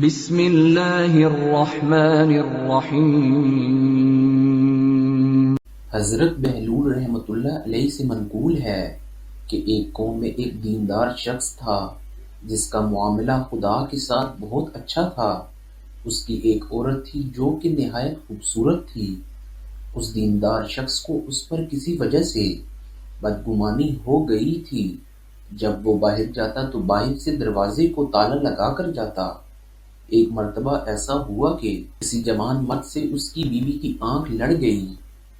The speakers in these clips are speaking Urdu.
بسم اللہ الرحمن الرحیم۔ حضرت بہلول رحمۃ اللہ علیہ سے منقول ہے کہ ایک قوم میں ایک دیندار شخص تھا جس کا معاملہ خدا کے ساتھ بہت اچھا تھا۔ اس کی ایک عورت تھی جو کہ نہایت خوبصورت تھی۔ اس دیندار شخص کو اس پر کسی وجہ سے بدگمانی ہو گئی تھی۔ جب وہ باہر جاتا تو باہر سے دروازے کو تالا لگا کر جاتا۔ ایک مرتبہ ایسا ہوا کہ کسی جوان مرد سے اس کی بیوی کی آنکھ لڑ گئی۔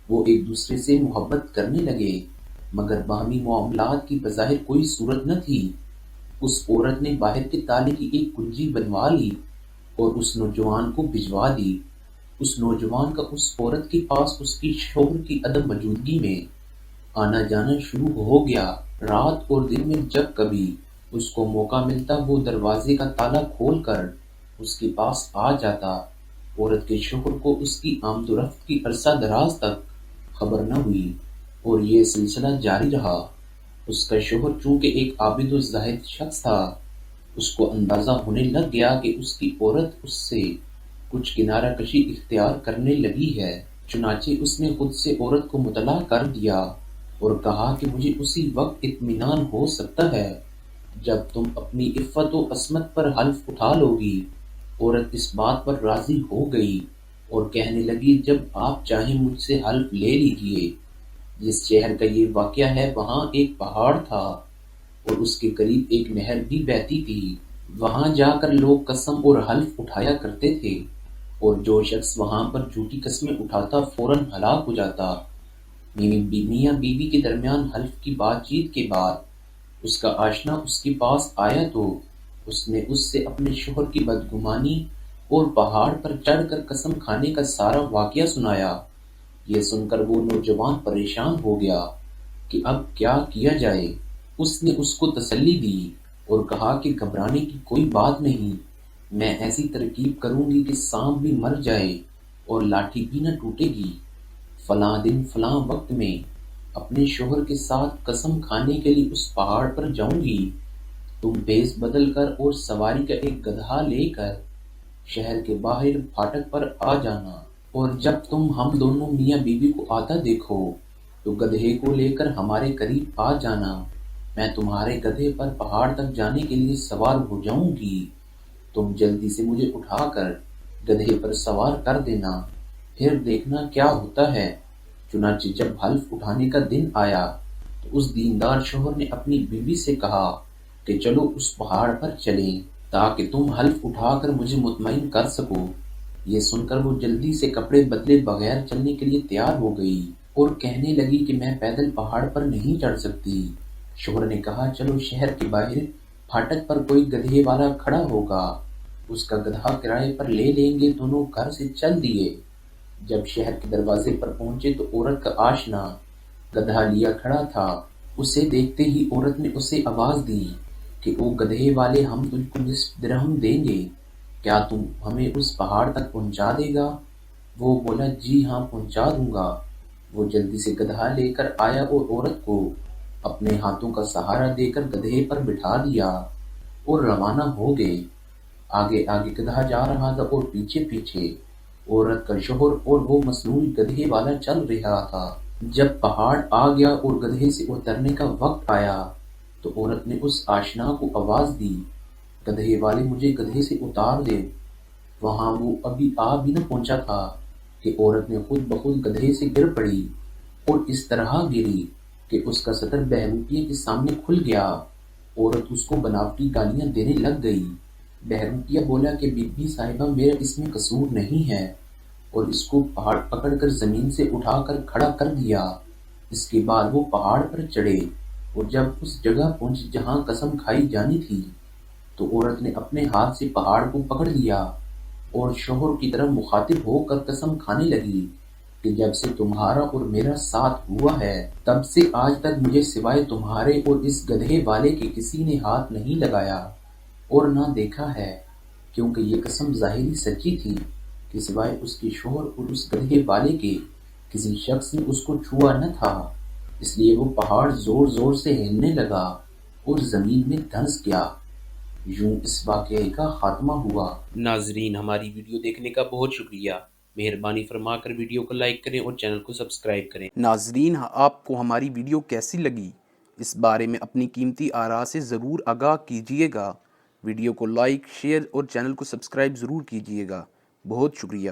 وہ ایک دوسرے سے محبت کرنے لگے، مگر باہمی معاملات کی بظاہر کوئی صورت نہ تھی۔ اس عورت نے باہر کے تالے کی ایک کنجی بنوا لی اور اس نوجوان کو بھجوا دی۔ اس نوجوان کا اس عورت کے پاس اس کی شوہر کی عدم موجودگی میں آنا جانا شروع ہو گیا۔ رات اور دن میں جب کبھی اس کو موقع ملتا وہ دروازے کا تالا کھول کر اس کے پاس آ جاتا۔ عورت کے شوہر کو اس کی آمد و رفت کی عرصہ دراز تک خبر نہ ہوئی اور یہ سلسلہ جاری رہا۔ اس کا شوہر چونکہ ایک عابد و زاہد شخص تھا، اس کو اندازہ ہونے لگ گیا کہ اس کی عورت اس سے کچھ کنارہ کشی اختیار کرنے لگی ہے۔ چنانچہ اس نے خود سے عورت کو مطلع کر دیا اور کہا کہ مجھے اسی وقت اطمینان ہو سکتا ہے جب تم اپنی عفت و عصمت پر حلف اٹھا لو گی۔ عورت اس بات پر راضی ہو گئی اور کہنے لگی جب آپ چاہیں مجھ سے حلف لے لیجئے۔ جس شہر کا یہ واقعہ ہے وہاں ایک پہاڑ تھا اور اس کے قریب ایک نہر بھی بہتی تھی۔ وہاں جا کر لوگ قسم اور حلف اٹھایا کرتے تھے اور جو شخص وہاں پر جھوٹی قسمیں اٹھاتا فوراً ہلاک ہو جاتا۔ میاں بیوی کے درمیان حلف کی بات چیت کے بعد اس کا آشنا اس کے پاس آیا تو اس نے اس سے اپنے شوہر کی بدگمانی اور پہاڑ پر چڑھ کر قسم کھانے کا سارا واقعہ سنایا۔ یہ سن کر وہ نوجوان پریشان ہو گیا کہ اب کیا کیا جائے۔ اس نے اس کو تسلی دی اور کہا کہ گھبرانے کی کوئی بات نہیں، میں ایسی ترکیب کروں گی کہ سانپ بھی مر جائے اور لاٹھی بھی نہ ٹوٹے گی۔ فلاں دن فلاں وقت میں اپنے شوہر کے ساتھ قسم کھانے کے لیے اس پہاڑ پر جاؤں گی۔ تم بھیس بدل کر اور سواری کا ایک گدھا لے کر شہر کے باہر پھاٹک پر آ جانا، اور جب تم ہم دونوں میاں بیوی کو آتا دیکھو تو گدھے کو لے کر ہمارے قریب آ جانا۔ میں تمہارے گدھے پر پہاڑ تک جانے کے لیے سوار ہو جاؤں گی۔ تم جلدی سے مجھے اٹھا کر گدھے پر سوار کر دینا، پھر دیکھنا کیا ہوتا ہے۔ چنانچہ جب حلف اٹھانے کا دن آیا تو اس دیندار شوہر نے اپنی بیوی سے کہا کہ چلو اس پہاڑ پر چلیں تاکہ تم حلف اٹھا کر مجھے مطمئن کر سکو۔ یہ سن کر وہ جلدی سے کپڑے بدلے بغیر چلنے کے لیے تیار ہو گئی اور کہنے لگی کہ میں پیدل پہاڑ پر نہیں چڑھ سکتی۔ شوہر نے کہا چلو شہر کے باہر پھاٹک پر کوئی گدھے والا کھڑا ہوگا، اس کا گدھا کرائے پر لے لیں گے۔ دونوں گھر سے چل دیے۔ جب شہر کے دروازے پر پہنچے تو عورت کا آشنا گدھا لیا کھڑا تھا۔ اسے دیکھتے ہی عورت نے اسے آواز دی کہ او گدھے والے، ہم تجھ کو نصف درہم دیں گے، کیا تم ہمیں اس پہاڑ تک پہنچا دے گا؟ وہ بولا جی ہاں پہنچا دوں گا۔ وہ جلدی سے گدھا لے کر آیا اور عورت کو اپنے ہاتھوں کا سہارا دے کر گدھے پر بٹھا دیا اور روانہ ہو گئے۔ آگے آگے گدھا جا رہا تھا اور پیچھے پیچھے عورت کا شوہر اور وہ مصنوعی گدھے والا چل رہا تھا۔ جب پہاڑ آ گیا اور گدھے سے اترنے کا وقت آیا تو عورت نے اس آشنا کو آواز دی گدھے والے مجھے گدھے سے اتار دے۔ وہاں وہ ابھی آ بھی نہ پہنچا تھا کہ عورت نے خود بخود گدھے سے گر پڑی اور اس طرح گری کہ اس کا سطر بہروپیے کے سامنے کھل گیا۔ عورت اس کو بناوٹی گالیاں دینے لگ گئی۔ بہروپیہ بولا کہ بی بی صاحبہ میرا اس میں قصور نہیں ہے، اور اس کو پکڑ کر زمین سے اٹھا کر کھڑا کر دیا۔ اس کے بعد وہ پہاڑ پر چڑھے اور جب اس جگہ پہنچے جہاں قسم کھائی جانی تھی تو عورت نے اپنے ہاتھ سے پہاڑ کو پکڑ لیا اور شوہر کی طرف مخاطب ہو کر قسم کھانے لگی کہ جب سے تمہارا اور میرا ساتھ ہوا ہے تب سے آج تک مجھے سوائے تمہارے اور اس گدھے والے کے کسی نے ہاتھ نہیں لگایا اور نہ دیکھا ہے، کیونکہ یہ قسم ظاہری سچی تھی کہ سوائے اس کے شوہر اور اس گدھے والے کے کسی شخص نے اس کو چھوا نہ تھا۔ اس لیے وہ پہاڑ زور زور سے ہلنے لگا اور زمین میں دھنس گیا۔ یوں اس واقعے کا خاتمہ ہوا۔ ناظرین، ہماری ویڈیو دیکھنے کا بہت شکریہ۔ مہربانی فرما کر ویڈیو کو لائک کریں اور چینل کو سبسکرائب کریں۔ ناظرین، آپ کو ہماری ویڈیو کیسی لگی؟ اس بارے میں اپنی قیمتی آراء سے ضرور آگاہ کیجیے گا۔ ویڈیو کو لائک، شیئر اور چینل کو سبسکرائب ضرور کیجیے گا۔ بہت شکریہ۔